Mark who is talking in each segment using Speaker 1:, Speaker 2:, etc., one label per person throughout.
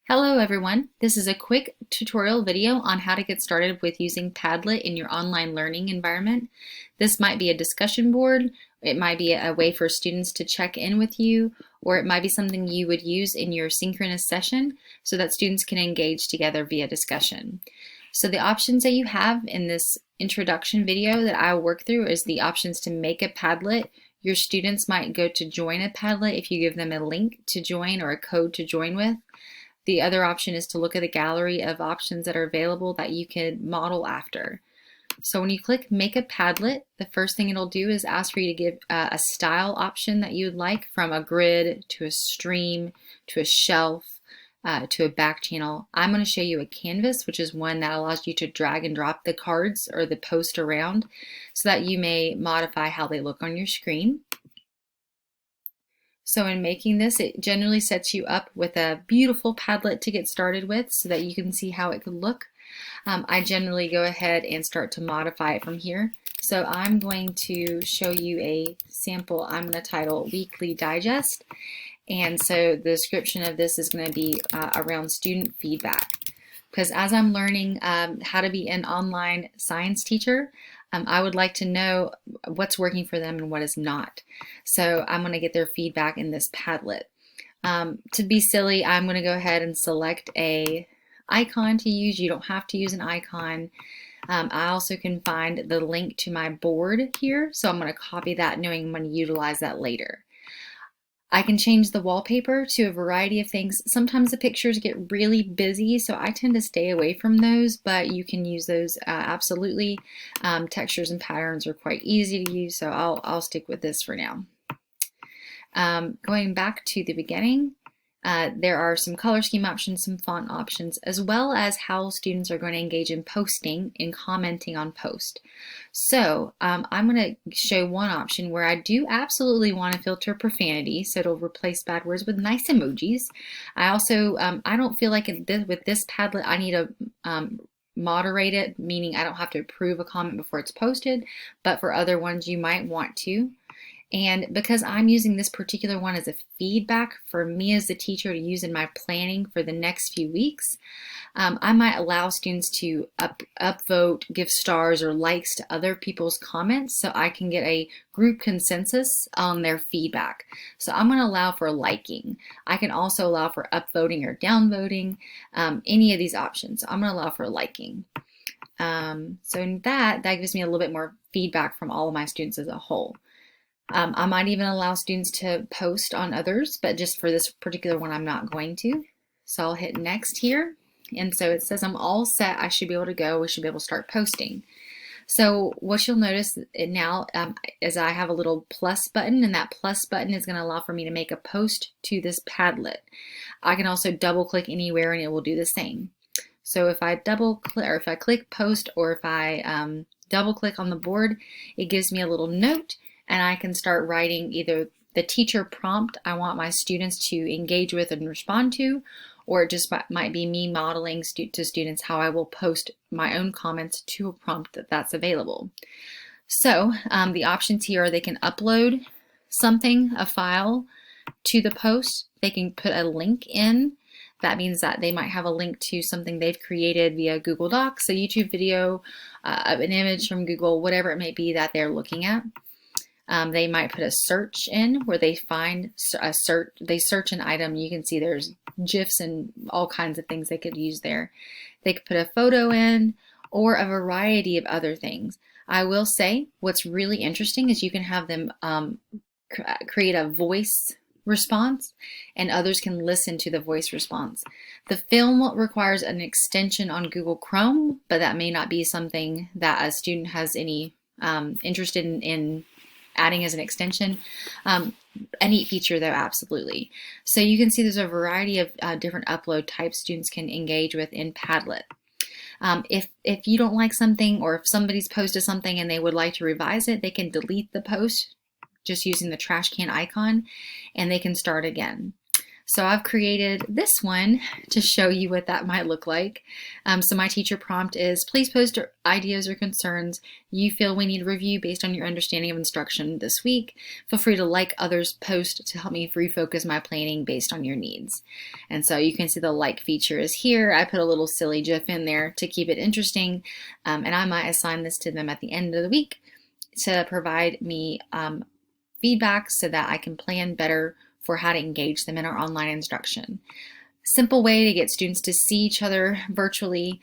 Speaker 1: Hello everyone, this is a quick tutorial video on how to get started with using Padlet in your online learning environment. This might be a discussion board, it might be a way for students to check in with you, or it might be something you would use in your synchronous session so that students can engage together via discussion. So the options that you have in this introduction video that I will work through is the options to make a Padlet. Your students might go to join a Padlet if you give them a link to join or a code to join with. The other option is to look at the gallery of options that are available that you can model after. So when you click Make a Padlet, the first thing it'll do is ask for you to give a style option that you would like, from a grid to a stream to a shelf to a back channel. I'm going to show you a canvas, which is one that allows you to drag and drop the cards or the post around so that you may modify how they look on your screen. So in making this, it generally sets you up with a beautiful Padlet to get started with so that you can see how it could look. I generally go ahead and start to modify it from here. So I'm going to show you a sample I'm going to title Weekly Digest. And so the description of this is going to be around student feedback. Because as I'm learning how to be an online science teacher, I would like to know what's working for them and what is not. So I'm going to get their feedback in this Padlet. To be silly, I'm going to go ahead and select a icon to use. You don't have to use an icon. I also can find the link to my board here, so I'm going to copy that knowing I'm going to utilize that later. I can change the wallpaper to a variety of things. Sometimes the pictures get really busy, so I tend to stay away from those, but you can use those absolutely. Textures and patterns are quite easy to use, so I'll stick with this for now. Going back to the beginning, there are some color scheme options, some font options, as well as how students are going to engage in posting and commenting on post. So I'm going to show one option where I do absolutely want to filter profanity, so it'll replace bad words with nice emojis. I also, I don't feel like with this Padlet I need to moderate it, meaning I don't have to approve a comment before it's posted, but for other ones you might want to. And because I'm using this particular one as a feedback for me as the teacher to use in my planning for the next few weeks, I might allow students to upvote, give stars or likes to other people's comments so I can get a group consensus on their feedback. So I'm going to allow for liking. I can also allow for upvoting or downvoting, any of these options. I'm going to allow for liking. So in that gives me a little bit more feedback from all of my students as a whole. I might even allow students to post on others, but just for this particular one, I'm not going to. So I'll hit next here. And so it says I'm all set. I should be able to go. We should be able to start posting. So what you'll notice now is I have a little plus button, and that plus button is going to allow for me to make a post to this Padlet. I can also double click anywhere and it will do the same. So if I double click, or if I click post, or if I double click on the board, it gives me a little note, and I can start writing either the teacher prompt I want my students to engage with and respond to, or it just might be me modeling to students how I will post my own comments to a prompt that's available. So the options here are they can upload something, a file, to the post. They can put a link in. That means that they might have a link to something they've created via Google Docs, a YouTube video, an image from Google, whatever it may be that they're looking at. They might put a search in where they find they search an item. You can see there's GIFs and all kinds of things they could use there. They could put a photo in, or a variety of other things. I will say what's really interesting is you can have them create a voice response, and others can listen to the voice response. The film requires an extension on Google Chrome, but that may not be something that a student has any interest in adding as an extension. A neat feature though, absolutely. So you can see there's a variety of different upload types students can engage with in Padlet. If you don't like something, or if somebody's posted something and they would like to revise it, they can delete the post just using the trash can icon, and they can start again. So I've created this one to show you what that might look like. So my teacher prompt is, please post ideas or concerns you feel we need to review based on your understanding of instruction this week. Feel free to like others' post to help me refocus my planning based on your needs. And so you can see the like feature is here. I put a little silly GIF in there to keep it interesting. And I might assign this to them at the end of the week to provide me feedback so that I can plan better for how to engage them in our online instruction. Simple way to get students to see each other virtually,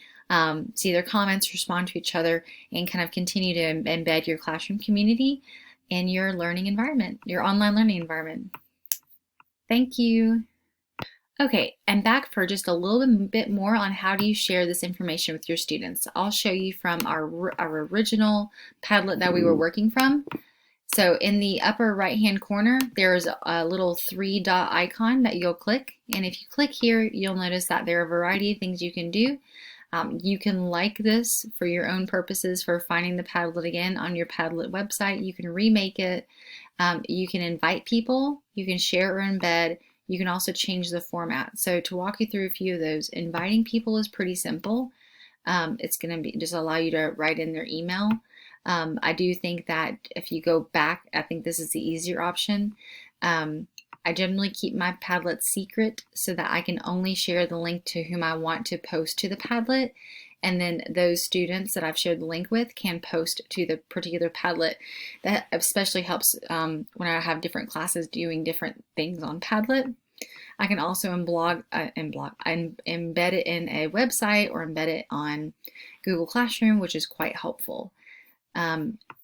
Speaker 1: see their comments, respond to each other, and kind of continue to embed your classroom community in your learning environment, your online learning environment. Thank you. Okay, and back for just a little bit more on how do you share this information with your students. I'll show you from our original Padlet that we were working from. So in the upper right hand corner, there's a little 3-dot icon that you'll click. And if you click here, you'll notice that there are a variety of things you can do. You can like this for your own purposes for finding the Padlet again on your Padlet website. You can remake it. You can invite people. You can share or embed. You can also change the format. So to walk you through a few of those, inviting people is pretty simple. It's going to be just allow you to write in their email. I do think that if you go back, I think this is the easier option. I generally keep my Padlet secret so that I can only share the link to whom I want to post to the Padlet. And then those students that I've shared the link with can post to the particular Padlet. That especially helps when I have different classes doing different things on Padlet. I can also embed it in a website or embed it on Google Classroom, which is quite helpful.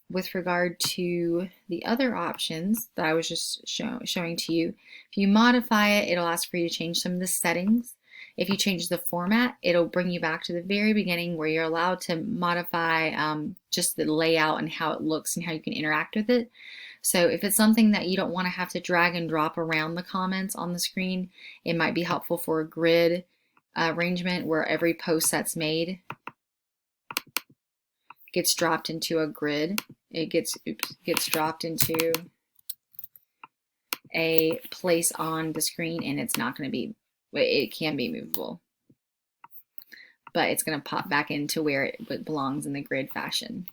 Speaker 1: With regard to the other options that I was just showing to you, if you modify it, it'll ask for you to change some of the settings. If you change the format, it'll bring you back to the very beginning where you're allowed to modify just the layout and how it looks and how you can interact with it. So if it's something that you don't want to have to drag and drop around the comments on the screen, it might be helpful for a grid arrangement where every post that's made gets dropped into a grid. It gets dropped into a place on the screen, and it's not going to be, it can be movable, but it's going to pop back into where it belongs in the grid fashion.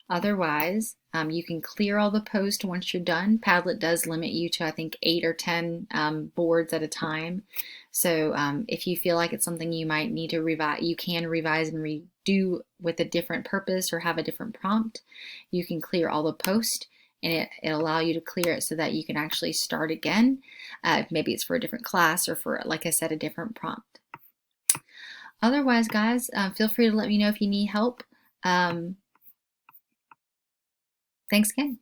Speaker 1: Otherwise, you can clear all the posts once you're done. Padlet does limit you to, I think, 8 or 10 boards at a time. So if you feel like it's something you might need to revise, you can revise and redo with a different purpose or have a different prompt. You can clear all the posts, and it'll allow you to clear it so that you can actually start again. Maybe it's for a different class or for, like I said, a different prompt. Otherwise, guys, feel free to let me know if you need help. Thanks again.